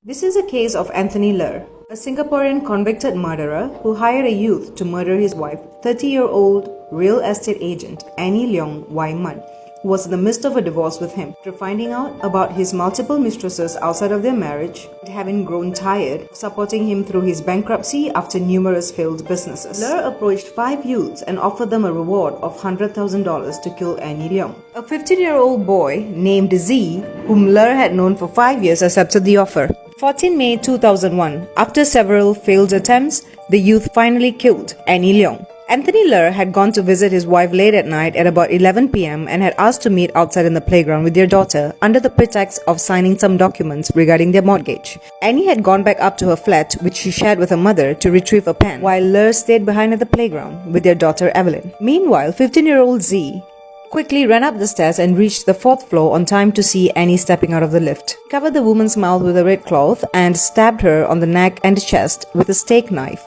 This is a case of Anthony Ler, a Singaporean convicted murderer who hired a youth to murder his wife, 30-year-old real estate agent Annie Leong Wai Man, who was in the midst of a divorce with him. After finding out about his multiple mistresses outside of their marriage, and having grown tired of supporting him through his bankruptcy after numerous failed businesses, Ler approached 5 youths and offered them a reward of $100,000 to kill Annie Leong. A 15-year-old boy named Z, whom Ler had known for 5 years, accepted the offer. 14 May 2001, after several failed attempts, the youth finally killed Annie Leong. Anthony Ler had gone to visit his wife late at night at about 11 p.m. and had asked to meet outside in the playground with their daughter under the pretext of signing some documents regarding their mortgage. Annie had gone back up to her flat, which she shared with her mother, to retrieve a pen, while Ler stayed behind at the playground with their daughter Evelyn. Meanwhile, 15-year-old Z quickly ran up the stairs and reached the 4th floor on time to see Annie stepping out of the lift. He covered the woman's mouth with a red cloth and stabbed her on the neck and chest with a steak knife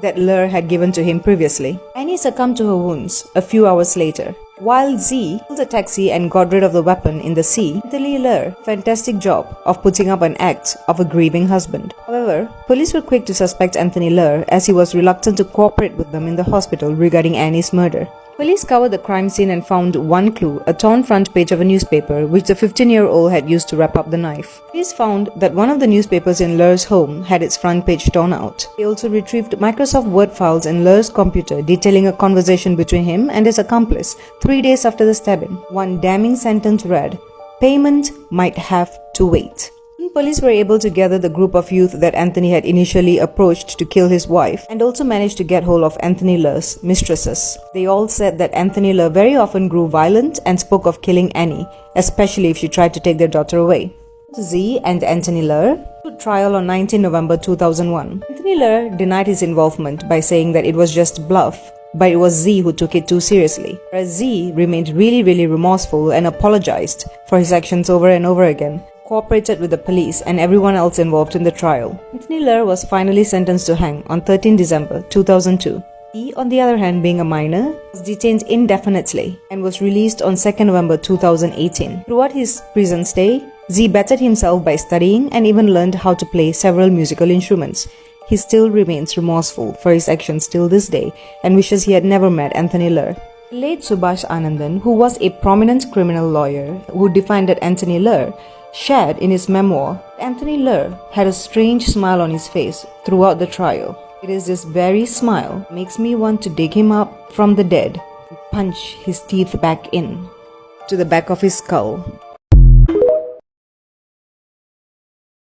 that Ler had given to him previously. Annie succumbed to her wounds a few hours later. While Z hailed a taxi and got rid of the weapon in the sea, Anthony Ler fantastic job of putting up an act of a grieving husband. However, police were quick to suspect Anthony Ler as he was reluctant to cooperate with them in the hospital regarding Annie's murder. Police covered the crime scene and found one clue, a torn front page of a newspaper which the 15-year-old had used to wrap up the knife. Police found that one of the newspapers in Ler's home had its front page torn out. They also retrieved Microsoft Word files in Ler's computer detailing a conversation between him and his accomplice 3 days after the stabbing. One damning sentence read, "Payment might have to wait." Police were able to gather the group of youth that Anthony had initially approached to kill his wife and also managed to get hold of Anthony Ler's mistresses. They all said that Anthony Ler very often grew violent and spoke of killing Annie, especially if she tried to take their daughter away. Z and Anthony Ler stood trial on 19 November 2001. Anthony Ler denied his involvement by saying that it was just bluff, but it was Z who took it too seriously. Whereas Z remained really remorseful and apologized for his actions over and over again, cooperated with the police and everyone else involved in the trial. Anthony Ler was finally sentenced to hang on 13 December 2002. He, on the other hand, being a minor, was detained indefinitely and was released on 2nd November 2018. Throughout his prison stay, Z bettered himself by studying and even learned how to play several musical instruments. He still remains remorseful for his actions till this day and wishes he had never met Anthony Ler. Late Subhash Anandan, who was a prominent criminal lawyer who defended Anthony Ler, shared in his memoir, Anthony Ler had a strange smile on his face throughout the trial. It is this very smile makes me want to dig him up from the dead and punch his teeth back in to the back of his skull.